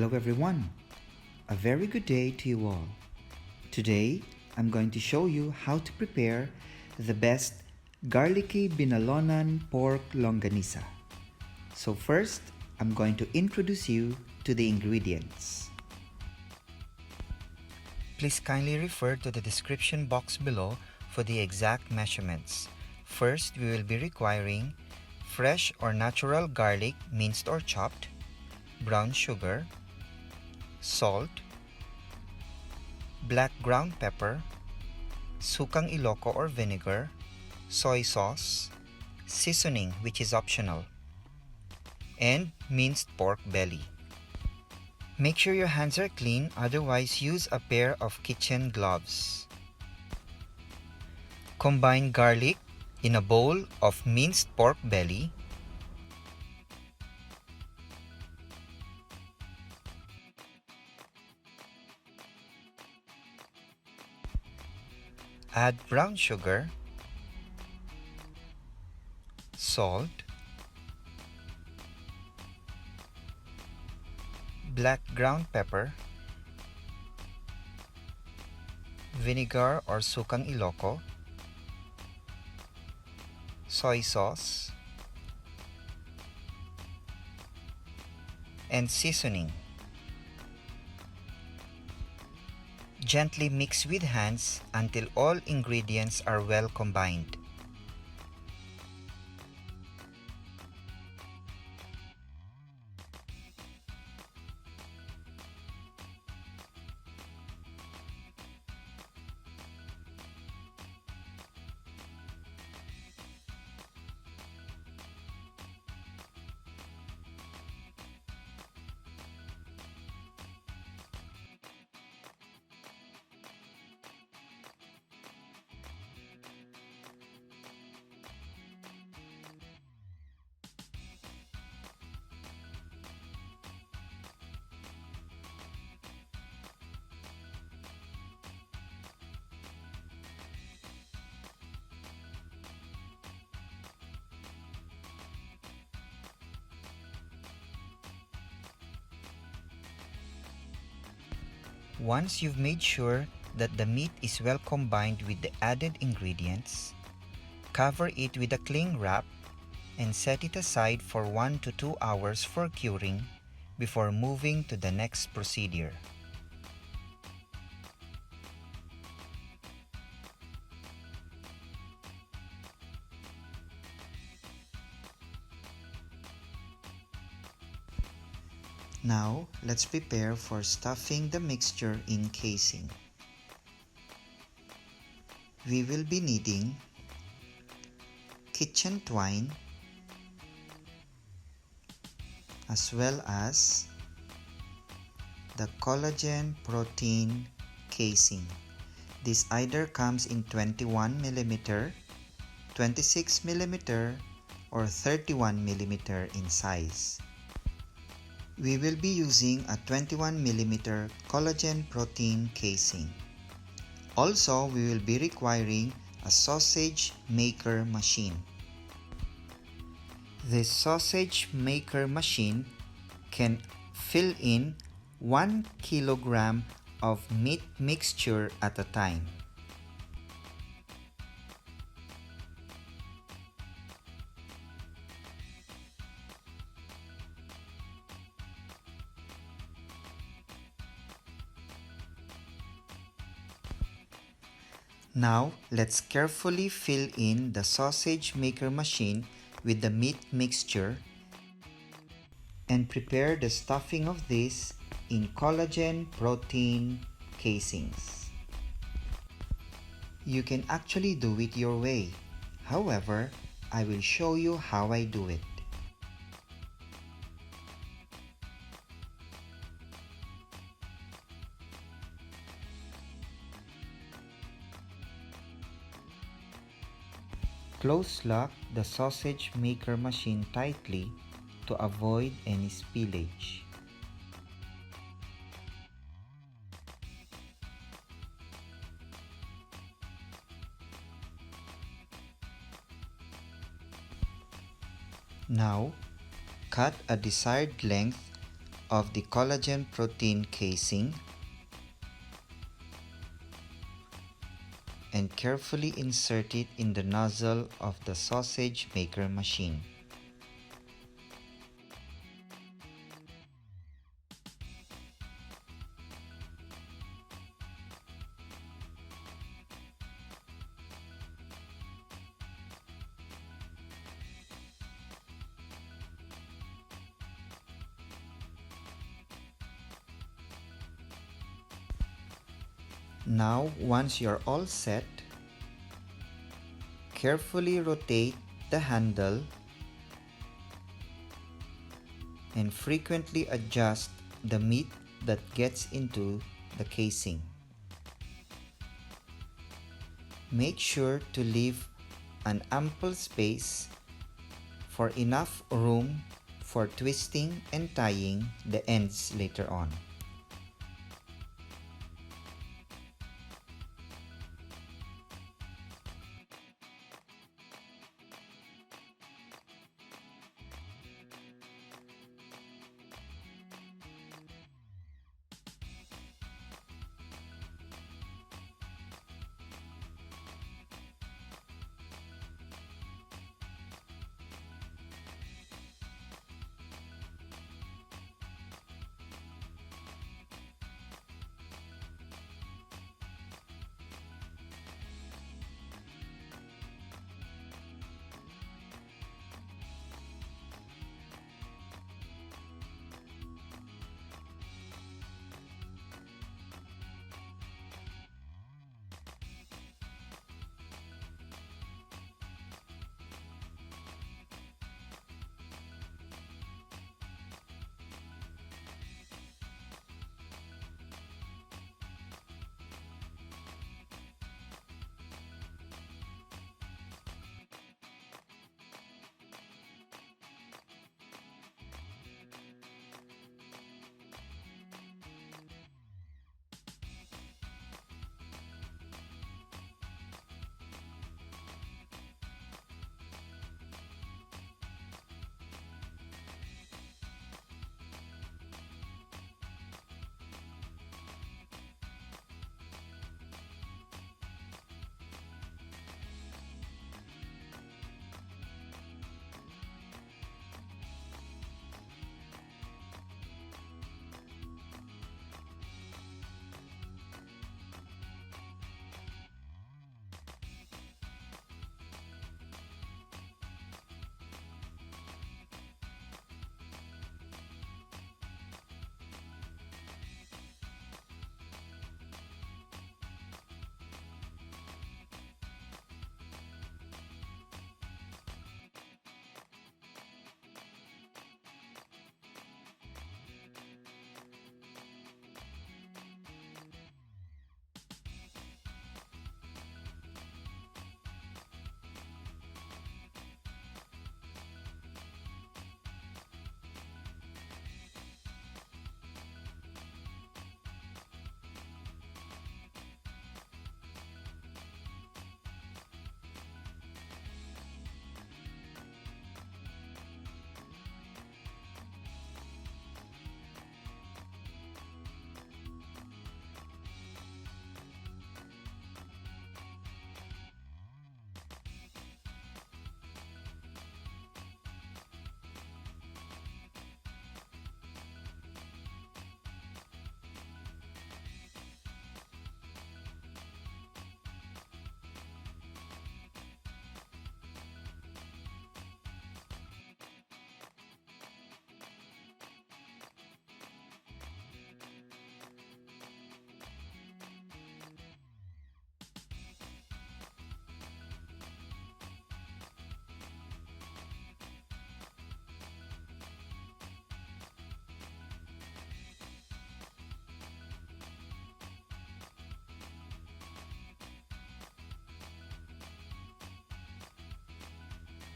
Hello everyone, a very good day to you all. Today, I'm going to show you how to prepare the best garlicky binalonan pork longganisa. So first, I'm going to introduce you to the ingredients. Please kindly refer to the description box below for the exact measurements. First, we will be requiring fresh or natural garlic, minced or chopped, brown sugar, salt, black ground pepper, sukang iloko or vinegar, soy sauce, seasoning which is optional, and minced pork belly. Make sure your hands are clean, otherwise use a pair of kitchen gloves. Combine garlic in a bowl of minced pork belly, add brown sugar, salt, black ground pepper, vinegar or sukang iloko, soy sauce, and seasoning. Gently mix with hands until all ingredients are well combined. Once you've made sure that the meat is well combined with the added ingredients, cover it with a cling wrap and set it aside for 1 to 2 hours for curing before moving to the next procedure. Now, let's prepare for stuffing the mixture in casing. We will be needing kitchen twine as well as the collagen protein casing. This either comes in 21mm, 26mm, or 31mm in size. We will be using a 21mm collagen protein casing. Also, we will be requiring a sausage maker machine. This sausage maker machine can fill in 1 kilogram of meat mixture at a time. Now, let's carefully fill in the sausage maker machine with the meat mixture and prepare the stuffing of this in collagen protein casings. You can actually do it your way. However, I will show you how I do it. Close lock the sausage maker machine tightly to avoid any spillage. Now, cut a desired length of the collagen protein casing and carefully insert it in the nozzle of the sausage maker machine. Now, once you're all set, carefully rotate the handle and frequently adjust the meat that gets into the casing. Make sure to leave an ample space for enough room for twisting and tying the ends later on.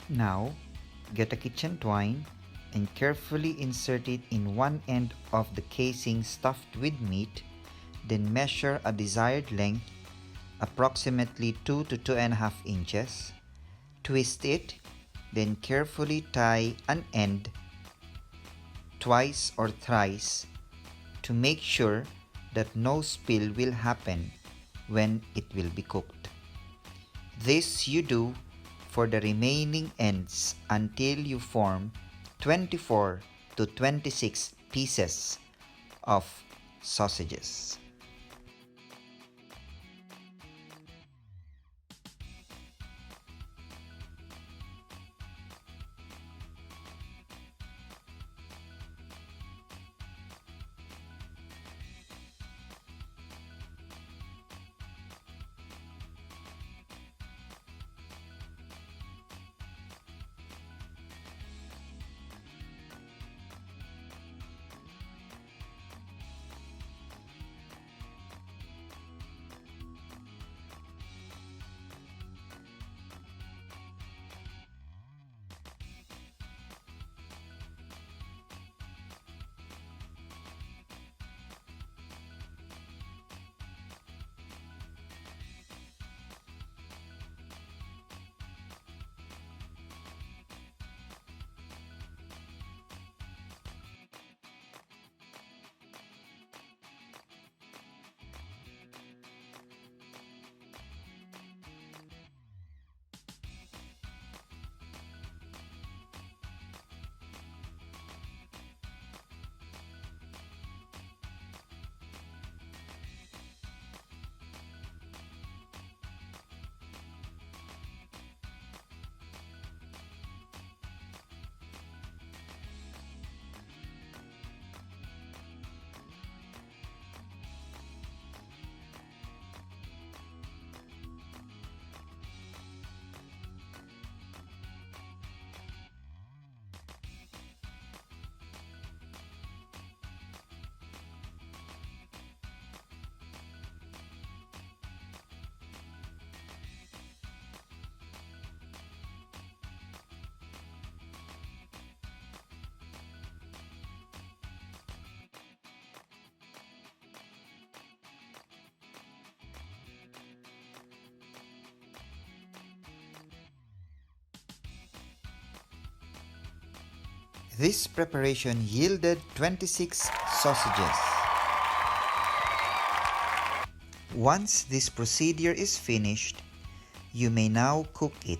Now, get a kitchen twine and carefully insert it in one end of the casing stuffed with meat, then measure a desired length, approximately 2 to 2.5 inches. Twist it, then carefully tie an end twice or thrice to make sure that no spill will happen when it will be cooked. This you do for the remaining ends until you form 24 to 26 pieces of sausages. This preparation yielded 26 sausages. Once this procedure is finished, you may now cook it.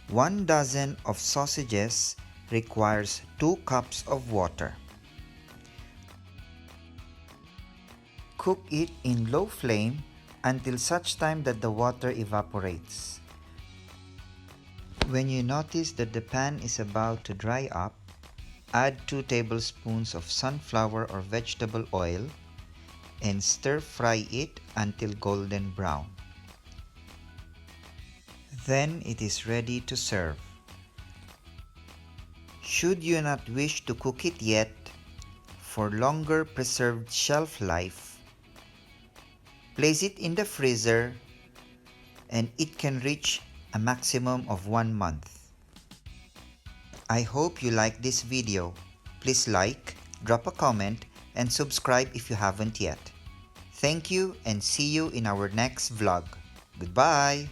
1 dozen of sausages requires 2 cups of water. Cook it in low flame until such time that the water evaporates. When you notice that the pan is about to dry up, add 2 tablespoons of sunflower or vegetable oil and stir fry it until golden brown. Then it is ready to serve. Should you not wish to cook it yet, for longer preserved shelf life, place it in the freezer and it can reach a maximum of 1 month. I hope you like this video. Please like, drop a comment, and subscribe if you haven't yet. Thank you and see you in our next vlog. Goodbye!